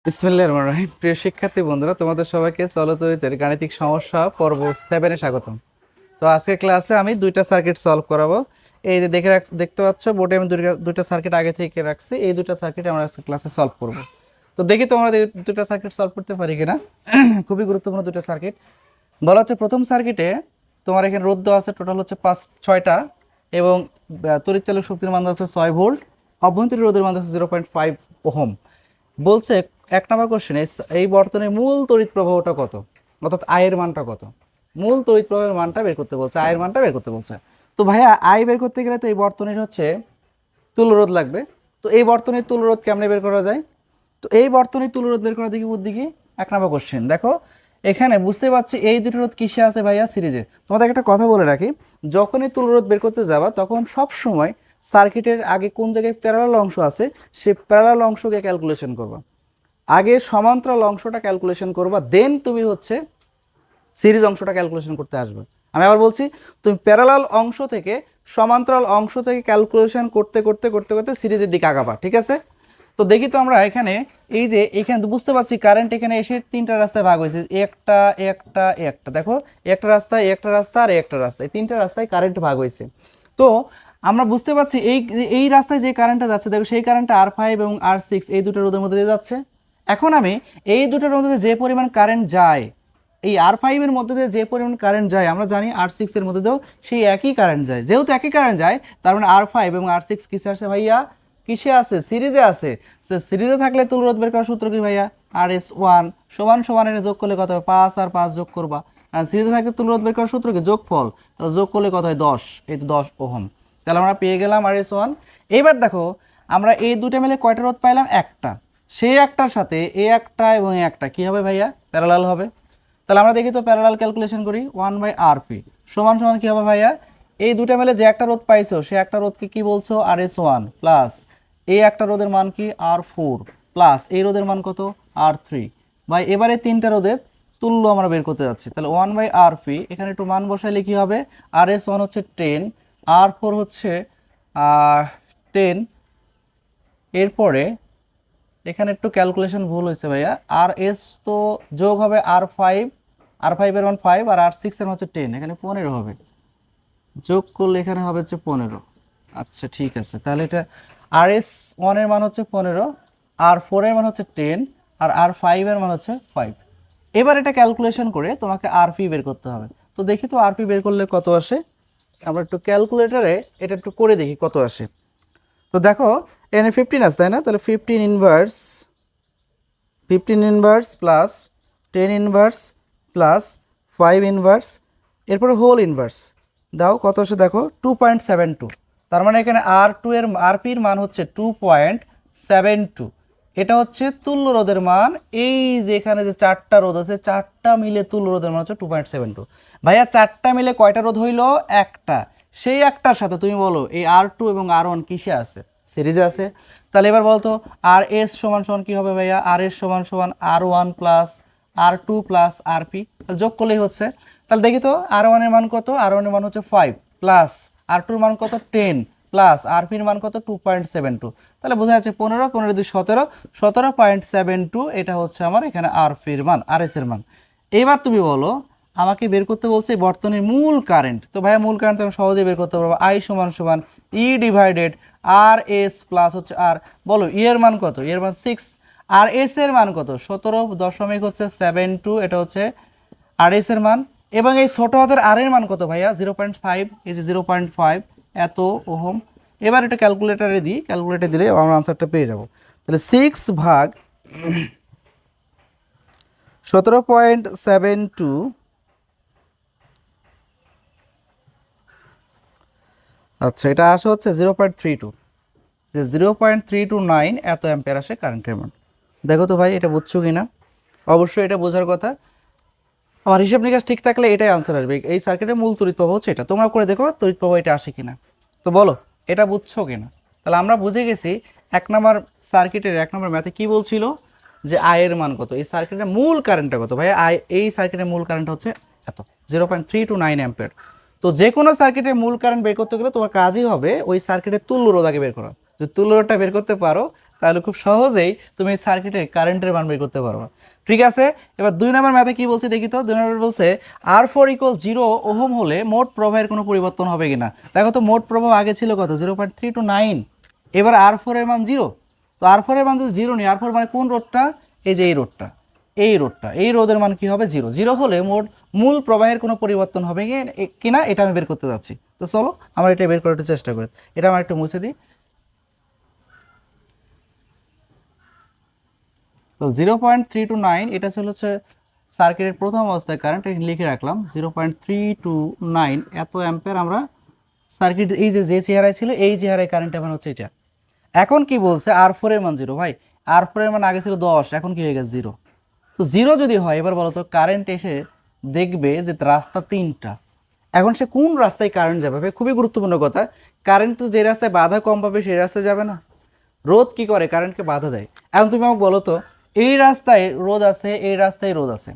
বিসমিল্লাহির রহমানির রহিম। প্রিয় শিক্ষার্থী বন্ধুরা, তোমাদের সবাইকে চলতরিতের গাণিতিক সমস্যা পর্ব 7-এ স্বাগতম। তো আজকের ক্লাসে আমি দুইটা সার্কিট সলভ করাবো। এই যে দেখতে পাচ্ছ বোর্ডে আমি দুইটা সার্কিট আগে থেকে রাখছি। এই দুইটা সার্কিট আমরা আজকে ক্লাসে সলভ করব। তো দেখি তোমরা দুইটা সার্কিট সলভ করতে পারি কিনা। খুবই গুরুত্বপূর্ণ দুইটা সার্কিট। বলা হচ্ছে প্রথম সার্কিটে তোমার এখানে রোধ দেওয়া আছে টোটাল হচ্ছে 6টা এবং তড়িৎচালক শক্তির মান আছে 6 ভোল্ট, অভ্যন্তরীণ রোধের মান আছে 0.5 ওহম। বলছে এক নম্বর কোশ্চেন, এই বর্তনীর মূল তড়িৎ প্রবাহটা কত, অর্থাৎ আয়ের মানটা কত। মূল তড়িৎ প্রবাহের মানটা বের করতে বলছে, আয়ের মানটা বের করতে বলছে। তো ভাইয়া আয় বের করতে গেলে তো এই বর্তনীর হচ্ছে তুল্যরোধ লাগবে। তো এই বর্তনীর তুল্যরোধ কেমনে বের করা যায়? তো এই বর্তনীর তুল্যরোধ বের করা দেখি বুদ্ধি কি। এক নম্বর কোশ্চেন দেখো, এখানে বুঝতে পারছি এই দুটো রোধ কিসে আছে ভাইয়া, সিরিজে। তোমাদের একটা কথা বলে রাখি, যখনই তুল্যরোধ বের করতে যাবা তখন সব সময় সার্কিটের আগে কোন জায়গায় প্যারালাল অংশ আছে সে প্যারালাল অংশকে ক্যালকুলেশন করবা। আগে সমান্তরাল অংশটা ক্যালকুলেশন করবা, দেন তুমি হচ্ছে সিরিজ অংশটা ক্যালকুলেশন করতে আসবে। আমি আবার বলছি, তুমি প্যারালাল অংশ থেকে সমান্তরাল অংশ থেকে ক্যালকুলেশন করতে করতে করতে করতে সিরিজের দিকে আগাবা, ঠিক আছে? তো দেখি তো আমরা এখানে এই যে এখানে তো বুঝতে পারছি কারেন্ট এখানে এসে তিনটা রাস্তায় ভাগ হয়েছে, একটা একটা একটা। দেখো একটা রাস্তা, একটা রাস্তা আর একটা রাস্তা, এই তিনটা রাস্তায় কারেন্ট ভাগ হয়েছে। তো আমরা বুঝতে পারছি এই এই রাস্তায় যে কারেন্টটা যাচ্ছে, দেখো সেই কারেন্টটা R5 এবং R6 এই দুটো রোধের মধ্যে দিয়ে যাচ্ছে। এখন আমি এই দুটোর মধ্যে যে পরিমাণ কারেন্ট যায়, এই R5 এর মধ্যে দিয়ে যে পরিমাণ কারেন্ট যায় আমরা জানি R6 এর মধ্যে দিয়েও সেই একই কারেন্ট যায়। যেহেতু একই কারেন্ট যায় তার মানে R5 এবং R6 কিসে আসে ভাইয়া, কিসে আছে, সিরিজে আছে। সিরিজে থাকলে তুল্যরোধ বের করার সূত্র কি ভাইয়া, RS1 সমান সমান এর যোগ করলে কত হবে, 5 আর 5 যোগ করবা। আর সিরিজে থাকলে তুল্যরোধ বের করার সূত্র কি, যোগফল। তাহলে যোগ করলে কত হয়, 10। এই তো 10 ওহম। তাহলে আমরা পেয়ে গেলাম RS1। এবার দেখো আমরা এই দুটো মিলে কয়টা রোধ পাইলাম, একটা। সেই একটার সাথে এই একটা এবং এই একটা কি হবে ভাইয়া, প্যারালাল হবে। তাহলে আমরা দেখি তো প্যারালাল ক্যালকুলেশন করি, 1/RP সমান সমান কি হবে ভাইয়া, এই দুটো মিলে যে একটা রোধ পাইছো সে একটা রোধকে কি বলছো, RS1 প্লাস এই একটা রোধের মান কি, R4 প্লাস এই রোধের মান কত, R3। ভাই এবারে তিনটা রোধের তুল্য আমরা বের করতে যাচ্ছি। তাহলে 1/RP এখানে একটু মান বসাইলে কি হবে, RS1 হচ্ছে 10, R4 হচ্ছে 10। এরপরে এখানে একটু ক্যালকুলেশন ভুল হয়েছে ভাইয়া, RS তো যোগ হবে R5 এর মান 5 আর R6 এর মান হচ্ছে 10, এখানে 15 হবে। যোগ করলে এখানে হবে হচ্ছে 15। আচ্ছা ঠিক আছে, তাহলে এটা RS1 এর মান হচ্ছে 15, R4 এর মান হচ্ছে 10 আর R5 এর মান হচ্ছে 5। এবার এটা ক্যালকুলেশন করে তোমাকে RP বের করতে হবে। তো দেখি তো RP বের করলে কত আসে। আমরা একটু ক্যালকুলেটরে এটা একটু করে দেখি কত আসে। তো দেখো এখানে 15 আছে তাই না, তাহলে 15 inverse plus 10 inverse plus 5 inverse, এরপরে হোল ইনভার্স দাও, কত আসে দেখো 2.72। তার মানে এখানে RPর মান হচ্ছে 2.72। এটা হচ্ছে তুল্য রোধের মান। এই যে এখানে যে চারটা রোধ আছে, চারটা মিলে তুল্য রোধের মান হচ্ছে 2.72। ভাইয়া চারটা মিলে কয়টা রোধ হইলো, একটা। সেই একটার সাথে তুমি বলো এই R2 এবং R1 কিসে আছে, সিরিজে আছে। তাহলে এবার বলতো RS সমান সমান কি হবে ভাইয়া, RS সমান সমান R1 plus R2 plus RP, যোগ করলেই হচ্ছে। তাহলে দেখি তো R1 এর মান কত, R1 এর মান হচ্ছে 5 প্লাস R2 এর মান কত 10 প্লাস RP এর মান কত 2.72। তাহলে বোঝা যাচ্ছে 15 15 2 17, 17.72 এটা হচ্ছে আমার এখানে RP এর মান, RS এর মান। এবার তুমি বলো আমাকে বের করতে বলছে বর্তনীর মূল কারেন্ট। তো ভাইয়া মূল কারেন্ট আমি সহজেই বের করতে পারবো, I সমান সমান E ডিভাইডেড RS প্লাস হচ্ছে R। বলো E এর মান কত, E এর মান 6, আর এস এর মান কত, 17.72, এটা হচ্ছে RS এর মান। এবং এই ছোট হাতের R এর মান কত ভাইয়া, 0.5, এই যে 0.5 এত ওহম। এবার এটা ক্যালকুলেটরে দিই, ক্যালকুলেটরে দিলে আমরা আনসারটা পেয়ে যাব। তাহলে 6 ভাগ 17.72, আচ্ছা এটা আসে হচ্ছে 0.32, যে 0.329 এত অ্যাম্পিয়ার আসে কারেন্টের মান। দেখো তো ভাই এটা বুঝছো কিনা, অবশ্যই এটা বোঝার কথা। আমার হিসাব নিকাশ ঠিক থাকলে এটাই আনসার আসবে। এই সার্কিটের মূল তড়িৎ প্রবাহ হচ্ছে এটা, তোমরা করে দেখো তড়িৎ প্রবাহ এটা আসে কিনা। তো বলো এটা বুঝছো কিনা। তাহলে আমরা বুঝে গেছি এক নম্বর সার্কিটের এক নম্বর ম্যাথে কি বলছিল, যে আয়ের মান কত, এই সার্কিটের মূল কারেন্টটা কত ভাই, এই সার্কিটের মূল কারেন্ট হচ্ছে এত, 0.329 অ্যাম্পিয়ার। তো যে কোনো সার্কিটের মূল কারেন্ট বের করতে গেলে তোমার কাজই হবে ওই সার্কিটের তুল্য রোধ আগে বের করা। যদি তুল্য রোধটা বের করতে পারো তাহলে খুব সহজেই তুমি সার্কিটে কারেন্টের মান বের করতে পারবে। ঠিক আছে, এবার 2 নম্বর ম্যাথে কি বলছে দেখি তো। 2 নম্বর বলছে R4 = 0 ওহম হলে মোট প্রবাহের কোনো পরিবর্তন হবে কিনা। দেখো তো মোট প্রবাহ আগে ছিল কত 0.329, এবার R4 এর মান 0। তো R4 এর মান যদি 0 নেই, R4 মানে কোন রোধটা, এই যে এই রোধটা, এই রোধের মান কি হবে 0। 0 হলে মূল প্রবাহের কোনো পরিবর্তন হবে কিনা এটা আমি বের করতে যাচ্ছি। তো চলো আমরা এটা বের করার চেষ্টা করি। এটা আমার একটু মুছে দিই। তো 0.329 এটা ছিল হচ্ছে সার্কিটের প্রথম অবস্থায় কারেন্ট, লিখে রাখলাম 0.329 এত অ্যাম্পিয়ার আমরা সার্কিট এই যে চেহারায় ছিল এই চেহারায় কারেন্ট এখন হচ্ছে এটা। এখন কি বলছে R4 এর মান 0। ভাই R4 এর মান আগে ছিল 10, এখন কি হয়ে গেছে 0। তো 0 যদি হয় এবার বলো তো কারেন্ট এসে দেখবে যে রাস্তা 3টা, এখন সে কোন রাস্তায় কারেন্ট যাবে। ভাই খুবই গুরুত্বপূর্ণ কথা, কারেন্ট তো যে রাস্তায় বাধা কম পাবে সেই রাস্তায় যাবে না। রোধ কি করে, কারেন্টকে বাধা দেয়। এখন তুমি আমাকে বলো তো এই রাস্তায় রোধ আছে, এই রাস্তায় রোধ আছে,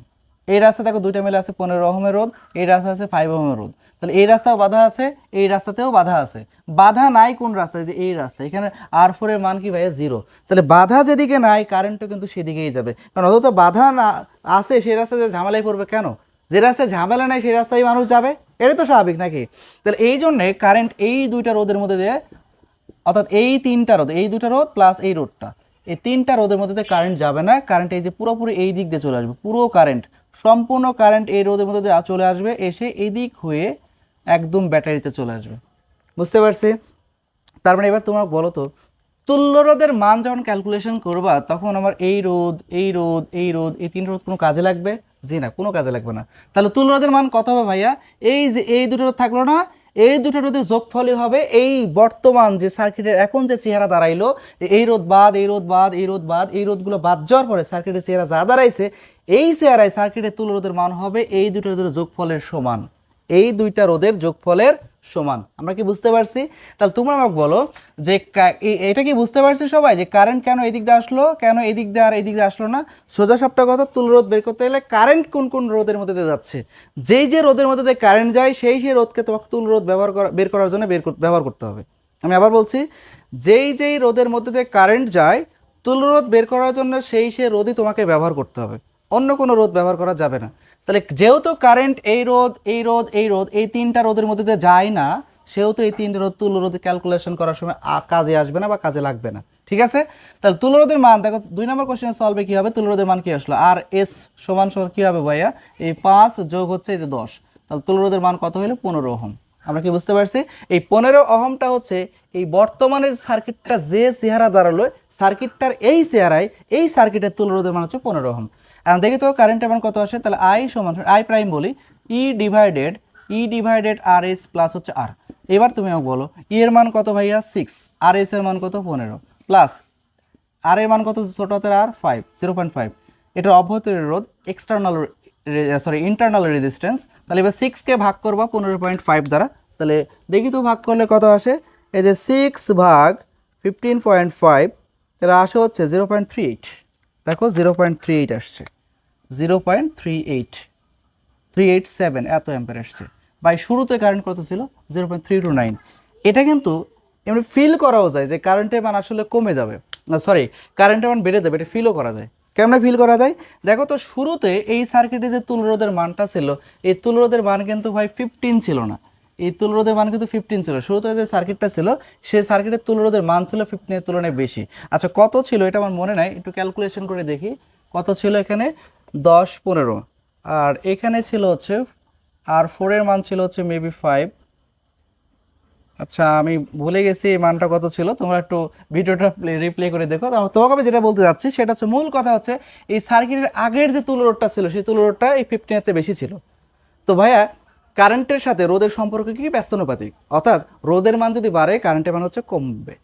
এই রাস্তা দেখো দুইটা মিলে আছে 15 ওহমের রোধ, এই রাস্তা আছে 5 ওহমের রোধ, তাহলে এই রাস্তাও বাধা আছে, এই রাস্তাতেও বাধা আছে। বাধা নাই কোন রাস্তায়, যে এই রাস্তা, এখানে R4 এর মান কি ভাইয়া 0। তাহলে বাধা যেদিকে নাই কারেন্টও কিন্তু সেদিকেই যাবে, কারণ অত বাধা না আছে সেই রাস্তায় ঝামেলায় পড়বে কেন, যে রাস্তায় ঝামেলা নাই সেই রাস্তায় মানুষ যাবে, এটা তো স্বাভাবিক নাকি। তাহলে এই জন্যে কারেন্ট এই দুইটা রোধের মধ্যে দিয়ে, অর্থাৎ এই 3টা রোধ, এই দুটো রোধ প্লাস এই রোধটা, এই 3টা রোধের মধ্যে দিয়ে কারেন্ট যাবে না। কারেন্ট এই যে পুরোপুরি এই দিক দিয়ে চলে আসবে, পুরো কারেন্ট সম্পূর্ণ কারেন্ট এই রোধের মধ্যে দিয়ে চলে আসবে, এসে এই দিক হয়ে একদম ব্যাটারিতে চলে আসবে। বুঝতে পারছি? তার মানে এবার তোমরা বলো তো তুল্য রোধের মান যখন ক্যালকুলেশন করবা তখন আমার এই রোধ, এই রোধ, এই রোধ, এই 3 রোধ কোনো কাজে লাগবে? জি না, কোনো কাজে লাগবে না। তাহলে তুল্য রোধের মান কত হবে ভাইয়া, এই যে এই দুটো রোধ থাকলো না, এই দুটো রোধের যোগফলই হবে এই বর্তমান যে সার্কিটের এখন যে চেহারা দাঁড়াইলো, এই রোধ বাদ, এই রোধ বাদ, এই রোধ বাদ, এই রোধগুলো বাদ যাওয়ার পরে সার্কিটের চেহারা যা দাঁড়াইছে, এই চেহারায় সার্কিটের তুল্য রোধের মান হবে এই দুটো রোধের যোগফলের সমান, এই দুইটা রোধের যোগফলের সমান। আমরা কি বুঝতে পারছি? তাহলে তোমরা আমাকে বলো যে এটা কি বুঝতে পারছি সবাই যে কারেন্ট কেন এদিক দিয়ে আসলো, কেন এদিক দিয়ে আর এদিক দিয়ে আসলো না? সোজা সাপটা কথা, তুল্য রোধ বের করতে গেলে কারেন্ট কোন কোন রোধের মধ্যে দিয়ে যাচ্ছে, যেই যে রোধের মধ্যে দিয়ে কারেন্ট যায় সেই রোধকে তোমাকে তুল্য রোধ বের করার জন্য ব্যবহার করতে হবে। আমি আবার বলছি, যেই রোধের মধ্যে দিয়ে কারেন্ট যায় তুল্য রোধ বের করার জন্য সেই রোধই তোমাকে ব্যবহার করতে হবে, অন্য কোনো রোধ ব্যবহার করা যাবে না। তাহলে যেহেতু কারেন্ট এই রোধ, এই রোধ, এই রোধ, এই 3টা রোধের মধ্যে দিয়ে যায় না, সেহেতু এই 3টে রোধ তুল্য রোধ ক্যালকুলেশন করার সময় কাজে আসবে না বা কাজে লাগবে না। ঠিক আছে? তাহলে তুল্য রোধের মান দেখো 2 নম্বর কোশ্চেনে সলভে কি হবে, তুল্য রোধের মান কি আসলো, আর এস সমান সমান কি হবে ভাইয়া, এই 5 যোগ হচ্ছে এই যে 10, তাহলে তুল্য রোধের মান কত হলো 15 ওহম। আমরা কি বুঝতে পারছি? এই 15 ওহমটা হচ্ছে এই বর্তমানে সার্কিটটা যে চেহারা দাঁড়ালো, সার্কিটটার এই চেহারায় এই সার্কিটের তুল্য রোধের মান হচ্ছে 15 ওহম। এখন দেখি তো কারেন্টের মান কত আসে, তাহলে আই সমান আই প্রাইম বলি ই ডিভাইডেড আর এস প্লাস হচ্ছে আর। এবার তুমি আমাকে বলো ই এর মান কত ভাইয়া 6, আর এস এর মান কত 15, প্লাস আর এর মান কত ছোট হাতের আর 5, 0.5, এটার অভ্যন্তরীণ রোধ ইন্টারনাল রেজিস্ট্যান্স। তাহলে এবার 6কে ভাগ করবা 15.5 দ্বারা, তাহলে দেখি তো ভাগ করলে কত আসে, এই যে 6 ভাগ 15.5 তাহলে আসে হচ্ছে 0.38, দেখো 0.38 আসছে, 0.387 এত অ্যাম্পিয়ার আসছে। ভাই শুরুতে কারেন্ট কত ছিল 0.329। এটা কিন্তু এমনি ফিল করাও যায় যে কারেন্টের মান আসলে কমে যাবে, না সরি কারেন্টের মান বেড়ে যাবে, এটা ফিলও করা যায়। কেমনে ফিল করা যায় দেখো তো, শুরুতে এই সার্কিটে যে তুল্য রোধের মানটা ছিল, এই তুল্য রোধের মান কিন্তু ভাই 15 ছিল না, এই তুল্য রোধের মান কিন্তু 15 ছিল। শুরুতে যে সার্কিটটা ছিল সেই সার্কিটের তুল্য রোধের মান ছিল 15 এর তুলনায় বেশি। আচ্ছা কত ছিল এটা আমার মনে নাই, একটু ক্যালকুলেশন করে দেখি কত ছিল, এখানে 10 15, আর এখানে ছিল হচ্ছে R4 এর মান ছিল হচ্ছে মেবি 5। আচ্ছা আমি ভুলে গেছি এই মানটা কত ছিল, তোমরা একটু ভিডিওটা রিপ্লে করে দেখো। তোমাকে আমি যেটা বলতে যাচ্ছি সেটা হচ্ছে, মূল কথা হচ্ছে এই সার্কিটের আগের যে তুল্য রোধটা ছিল সেই তুল্য রোধটা এই 15 বেশি ছিল। তো ভাইয়া কারেন্টের সাথে রোধের সম্পর্ক কি ব্যস্তানুপাতিক, অর্থাৎ রোধের মান যদি বাড়ে কারেন্টের মান হচ্ছে কমবে,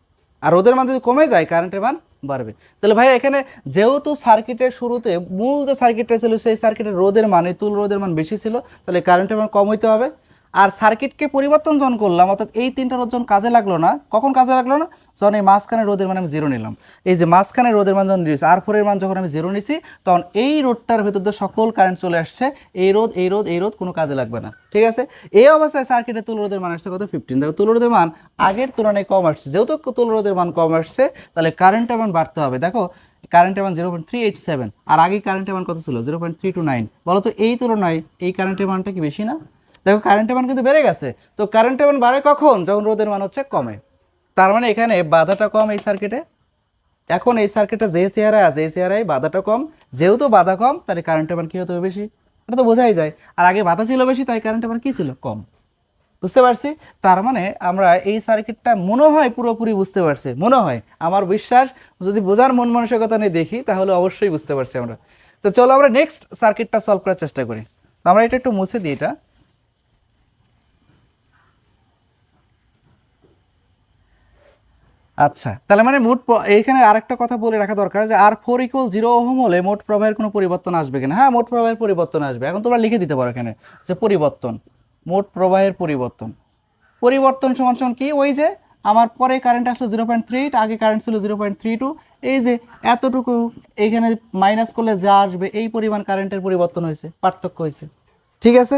আর রোধের মান যদি কমে যায় কারেন্টের মান বাড়বে। তাহলে ভাইয়া এখানে যেহেতু সার্কিটের শুরুতে মূল যে সার্কিটটা ছিল সেই সার্কিটের রোধের মান, এই তুল্য রোধের মান বেশি ছিল, তাহলে কারেন্টের মান কম হইতে হবে। আর সার্কিটকে পরিবর্তন যখন করলাম, অর্থাৎ এই 3টা রোধ যখন কাজে লাগলো না, কখন কাজে লাগলো না? যখন এই মাঝখানে রোধের মান আমি 0 নিলাম। এই যে মাঝখানে রোধের মান যখন নিয়েছি, R4 এর মান যখন আমি 0 নিছি, তখন এই রোধটার ভেতর দিয়ে সকল কারেন্ট চলে আসছে, এই রোধ এই রোধ এই রোধ কোনো কাজে লাগবে না। ঠিক আছে, এই অবস্থায় সার্কিটের তুল্য রোধের মান আসছে কত? 15। দেখো তুল্য রোধের মান আগের তুলনায় কম আসছে, যেহেতু তুল্য রোধের মান কম আসছে তাহলে কারেন্টের মান বাড়তে হবে। দেখো কারেন্টের মান 0.387, আর আগে কারেন্টের মান কত ছিল? 0.329। বলো তো এই তুলনায় এই কারেন্টের মানটা কি বেশি না? দেখো কারেন্টের মান কিন্তু বেড়ে গেছে। তো কারেন্টের মান বাড়ে কখন? যখন রোধের মান হচ্ছে কমে। তার মানে এখানে বাধাটা কম এই সার্কিটে। এখন এই সার্কিটটা যে চেহারায় আছে এই চেহারায় বাধাটা কম, যেহেতু বাধা কম তাহলে কারেন্টের মান কি হতে হবে? বেশি। এটা তো বোঝাই যায়। আর আগে বাধা ছিল বেশি, তাই কারেন্টের মান কি ছিল? কম। বুঝতে পারছি? তার মানে আমরা এই সার্কিটটা মনে হয় পুরোপুরি বুঝতে পারছি, মনে হয়, আমার বিশ্বাস যদি বোঝার মন মানসিকতা নিয়ে দেখি তাহলে অবশ্যই বুঝতে পারছি আমরা। তো চলো আমরা নেক্সট সার্কিটটা সলভ করার চেষ্টা করি। তো আমরা এটা একটু মুছে দিই। এটা আচ্ছা, তাহলে মানে মোট এইখানে আরেকটা কথা বলে রাখা দরকার যে R4 = 0 ওহম হলে মোট প্রবাহের কোনো পরিবর্তন আসবে কিনা। হ্যাঁ, মোট প্রবাহের পরিবর্তন আসবে। এখন তোমরা লিখে দিতে পারো এখানে যে পরিবর্তন, মোট প্রবাহের পরিবর্তন। পরিবর্তন সমান সমান কি? ওই যে আমার পরে কারেন্ট আসলো 0.38, আগে কারেন্ট ছিল 0.32, এই যে এতটুকু এইখানে মাইনাস করলে যা আসবে এই পরিমাণ কারেন্টের পরিবর্তন হয়েছে, পার্থক্য হয়েছে। ঠিক আছে,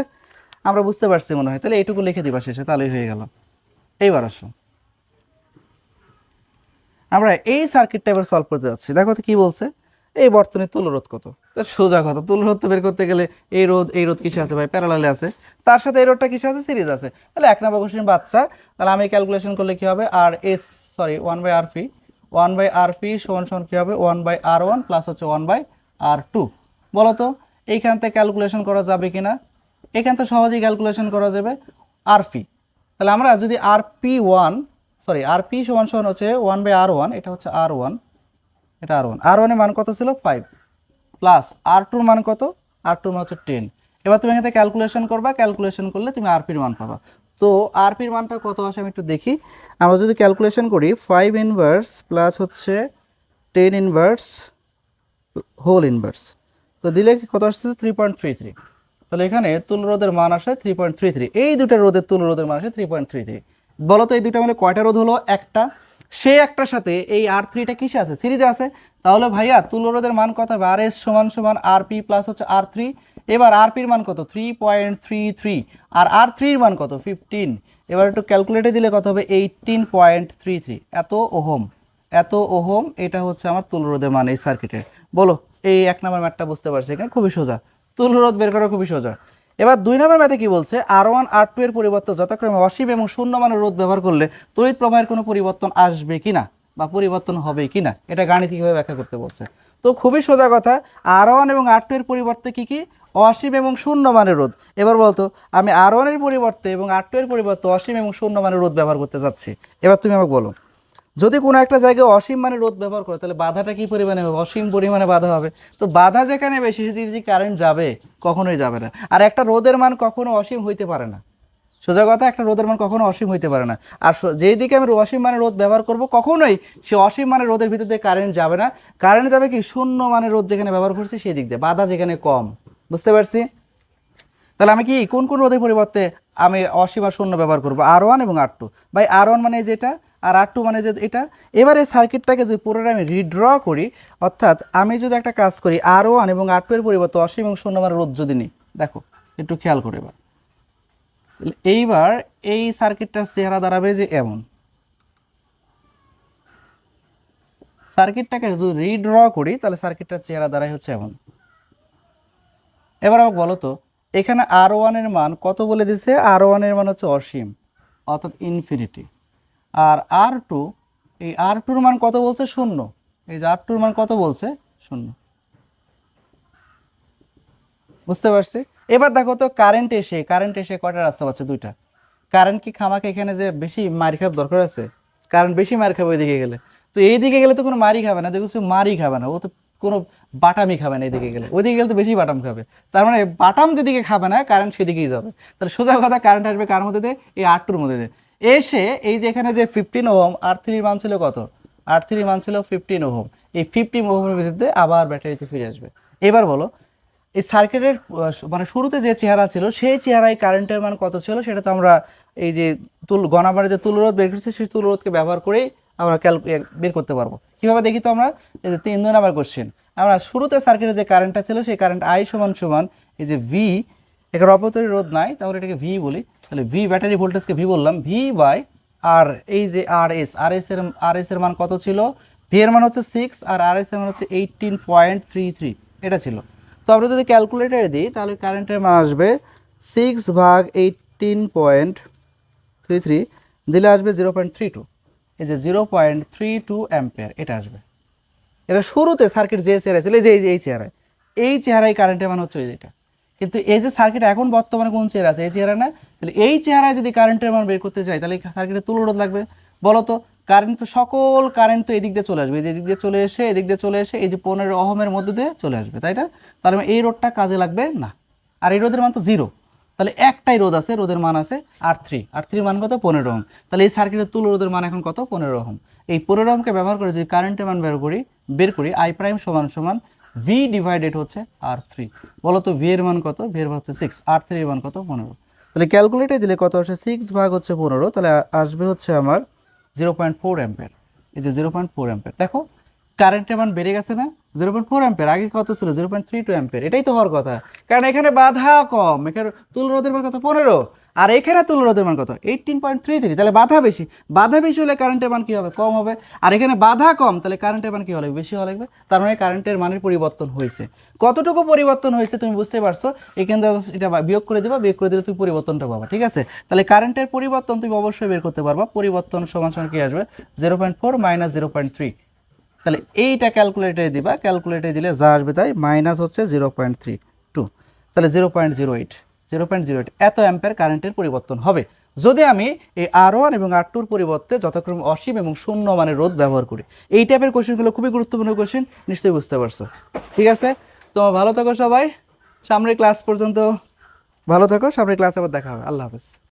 আমরা বুঝতে পারছি মনে হয়। তাহলে এইটুকু লিখে দিবা শেষে, তাহলেই হয়ে গেল। এইবার আসো আমরা এই সার্কিটটা এবার সলভ করতে যাচ্ছি। দেখো তো কি বলছে, এই বর্তনীর তুল্যরোধ কত? তার সোজা কথা, তুল্যরোধ বের করতে গেলে এই রোধ কিসে আছে ভাই? প্যারালালে আছে। তার সাথে এই রোধটা কিসে আছে? সিরিজ আছে। তাহলে 1 নম্বর কোশ্চেন বাচ্চা। তাহলে আমি ক্যালকুলেশন করলে কি হবে? আর এস সরি 1/RP, 1/RP সমান সমান কি হবে? 1/R1 প্লাস হচ্ছে 1/R2। বলো তো এইখান থেকে ক্যালকুলেশন করা যাবে কিনা? এখান থেকে সহজেই ক্যালকুলেশন করা যাবে। আরপি, তাহলে আমরা যদি আরপি সমান সমান হচ্ছে 1/R1, এটা হচ্ছে R1, এটা R1 এর মান কত ছিল? 5 প্লাস R2 এর মান কত? R2 এর মান হচ্ছে 10। এবার তুমি এখান থেকে ক্যালকুলেশন করবা, ক্যালকুলেশন করলে তুমি আরপির মান পাবা। তো আরপির মানটা কত আসে আমি একটু দেখি। আমরা যদি ক্যালকুলেশন করি 5 ইনভার্স প্লাস হচ্ছে 10 ইনভার্স হোল ইনভার্স, তো দিলে কত আসছে? 3.33। তাহলে এখানে তুল্য রোধের মান আসে 3.33। এই দুটা রোধের তুল্য রোধের মান আসে 3.33। বলো তো এই দুটা মিলে কয়টা রোধ হলো? একটা। সে একটার সাথে এই R3টা কিসে আছে? সিরিজে আছে। তাহলে ভাইয়া তুল্য রোধের মান কত হবে? RS সমান সমান RP প্লাস হচ্ছে R3। এবার RPর মান কত? 3.33। আর R3 এর মান কত? 15। এবার একটু ক্যালকুলেটে দিলে কত হবে? 18.33। এত ওহম, এত ওহম। এটা হচ্ছে আমার তুল্য রোধের মান এই সার্কিটের। বলো এই 1 নম্বর ম্যাথটা বুঝতে পারছি, এখানে খুবই সোজা, তুল্য রোধ বের করা খুবই সোজা। এবার 2 নম্বর ম্যাথে কি বলছে? R1 R2 এর পরিবর্তে যথাক্রমে অসীম এবং শূন্য মানের রোধ ব্যবহার করলে তড়িৎ প্রবাহের কোনো পরিবর্তন আসবে কিনা বা পরিবর্তন হবে কিনা, এটা গাণিতিকভাবে ব্যাখ্যা করতে বলছে। তো খুবই সোজা কথা, R1 এবং R2 এর পরিবর্তে কি কি? অসীম এবং শূন্য মানের রোধ। এবার বলতো আমি R1 এর পরিবর্তে এবং R2 এর পরিবর্তে অসীম এবং শূন্য মানের রোধ ব্যবহার করতে যাচ্ছি। এবার তুমি আমাকে বলো, যদি কোনো একটা জায়গায় অসীম মানে রোধ ব্যবহার করে তাহলে বাধাটা কি পরিমাণে হবে? অসীম পরিমাণে বাধা হবে। তো বাধা যেখানে বেশি সেদিকে কারেন্ট যাবে? কখনোই যাবে না। আর একটা রোধের মান কখনো অসীম হইতে পারে না। সোজা কথা, একটা রোধের মান কখনো অসীম হইতে পারে না। আর যেই দিকে আমি অসীম মানে রোধ ব্যবহার করব কখনোই সে অসীম মানে রোধের ভিতর দিয়ে কারেন্ট যাবে না। কারেন্ট যাবে কি? শূন্য মানে রোধ যেখানে ব্যবহার করছি সেই দিক দিয়ে, বাধা যেখানে কম। বুঝতে পারছি? তাহলে আমি কি কোন কোন রোধের পরিবর্তে আমি অসীম আর শূন্য ব্যবহার করবো? R1 এবং R2। ভাই R1 মানে যেটা আর R2 মানে যে এটা। এবারে সার্কিটটাকে যদি পুরোটা আমি রিড্র করি, অর্থাৎ আমি যদি একটা কাজ করি R1 এবং R2 এর পরিবর্তে অসীম এবং শূন্য মানের রোধ যদি নিই, দেখো একটু খেয়াল করে এবার। এইবার এই সার্কিটটার চেহারা দাঁড়াবে যে এমন। সার্কিটটাকে যদি রিড্র করি তাহলে সার্কিটটার চেহারা দাঁড়ায় হচ্ছে এমন। এবার আমাকে বলো তো এখানে R1 এর মান কত বলে দিছে? R1 এর মান হচ্ছে অসীম, অর্থাৎ ইনফিনিটি। আর R2, এই R2 এর মান কত বলছে? শূন্য। এই যে R2 এর মান কত বলছে? শূন্য। বুঝতে পারছি? এবার দেখো তো কারেন্ট এসে কয়টা রাস্তা পাচ্ছে? দুইটা। কারেন্ট কি খামাকে এখানে যে বেশি মার খাওয়ার দরকার আছে? কারেন্ট বেশি মার খাবে ওইদিকে গেলে, তো এই দিকে গেলে তো কোনো মারই খাবে না। দেখো মারই খাবে না, ও তো কোনো বাটামই খাবে না। এইদিকে গেলে, ওইদিকে গেলে তো বেশি বাটাম খাবে। তার মানে বাটাম যেদিকে খাবে না কারেন্ট সেদিকেই যাবে। তাহলে সোজা কথা, কারেন্ট আসবে কার মধ্যে দিয়ে? এই R2 মধ্যে দিয়ে। এসে এই যে এখানে যে 15 ওহম, R3 মান ছিল কত? R3 মান ছিল 15 ওহম। এই 15 ওহমের ভিতরে আবার ব্যাটারিতে ফিরে আসবে। এবার বলো এই সার্কিটের মানে শুরুতে যে চেহারা ছিল সেই চেহারায় কারেন্টের মান কত ছিল সেটা তো আমরা এই যে গণাবারে যে তুলরোধ বের করছি সেই তুলরোধকে ব্যবহার করেই আমরা বের করতে পারবো। কিভাবে দেখি তো আমরা, এই যে 3 নম্বর কোশ্চেন, আমরা শুরুতে সার্কিটে যে কারেন্টটা ছিল সেই কারেন্ট আই সমান সমান এই যে ভি, এখানে অপতরী রোধ নাই তাহলে এটাকে ভি বলি, তাহলে ভি ব্যাটারি ভোল্টেজকে ভি বললাম, ভি বাই আর এই যে আর এস এর মান কত ছিল, ভি এর মান হচ্ছে 6 আর আর এস এর মান হচ্ছে 18.33 এটা ছিল। তো আমরা যদি ক্যালকুলেটারে দিই তাহলে কারেন্টের মান আসবে 6/18.33 দিলে আসবে 0.32, এই যে 0.32 অ্যাম্পিয়ার এটা আসবে। এটা শুরুতে সার্কিট যে চেহারা ছিল, এই যে এই চেহারায় কারেন্টের মান হচ্ছে এটা। কিন্তু এই যে সার্কিট এখন বর্তমানে কোন চেহারা আছে, এই চেহারা না, তাহলে এই চেহারায় যদি কারেন্টের মান বের করতে চাই তাহলে সার্কিটের তুলরোধ লাগবে। বলো তো, কারেন্ট তো সকল কারেন্ট তো এদিক দিয়ে চলে আসবে, এদিক দিয়ে চলে এসে এদিক দিয়ে চলে এসে এই যে 15 ওহমের মধ্যে দিয়ে চলে আসবে, তাই না? তাহলে এই রোধটা কাজে লাগবে না, আর এই রোধের মান তো 0, তাহলে একটাই রোধ আছে, রোধের মান আছে আর3 মান কত 15 ওহম। তাহলে এই সার্কিটের তুলরোধের মান এখন কত 15 ওহম। এই 15 ওহমকে ব্যবহার করে যদি কারেন্টের মান বের করি আই প্রাইম সমান সমান ভি ডিভাইডেড হচ্ছে R3। বলো তো ভি এর মান কত, ভি এর মান হচ্ছে 6, R3 এর মান কত 15। তাহলে ক্যালকুলেটরে দিলে কত আসে, 6 ভাগ হচ্ছে 15, তাহলে আসবে হচ্ছে আমার 0.4 অ্যাম্পিয়ার। এই যে 0.4 অ্যাম্পিয়ার, দেখো কারেন্টের মান বেড়ে গেছে না, 0.4 অ্যাম্পিয়ার, আগে কত ছিল 0.32 অ্যাম্পিয়ার। এটাই তো হওয়ার কথা, কারণ এখানে বাধা কম, এখানে তুলরোধের মান কত 15, আর এখানে তুলরোধের মান কত 18.33, তাহলে বাধা বেশি হলে কারেন্টের মান কি হবে, কম হবে। আর এখানে বাধা কম, তাহলে কারেন্টের মান কি হবে, বেশি হওয়া লাগবে। তার মানে কারেন্টের মানের পরিবর্তন হয়েছে। কতটুকু পরিবর্তন হয়েছে তুমি বুঝতে পারছো, এখান থেকে এটা বিয়োগ করে দিলে তুমি পরিবর্তনটা পাবা, ঠিক আছে? তাহলে কারেন্টের পরিবর্তন তুমি অবশ্যই বের করতে পারবা। পরিবর্তন সমান সমান কি আসবে, 0.4 মাইনাস 0.3। তাহলে এইটা ক্যালকুলেটরে দিবা, ক্যালকুলেটরে দিলে যা আসবে তাই, মাইনাস হচ্ছে 0.32, তাহলে 0.08 এত অ্যাম্পিয়ার কারেন্টের পরিবর্তন হবে যদি আমি এই R1 এবং R2 এর পরিবর্তে যথাক্রমে অসীম এবং শূন্য মানের রোধ ব্যবহার করি। এই টাইপের কোশ্চেনগুলো খুবই গুরুত্বপূর্ণ কোশ্চেন, নিশ্চয়ই বুঝতে পারছো। ঠিক আছে, তো ভালো থাকো সবাই, সামনের ক্লাস পর্যন্ত ভালো থাকো, সামনের ক্লাসে আবার দেখা হবে। আল্লাহ হাফেজ।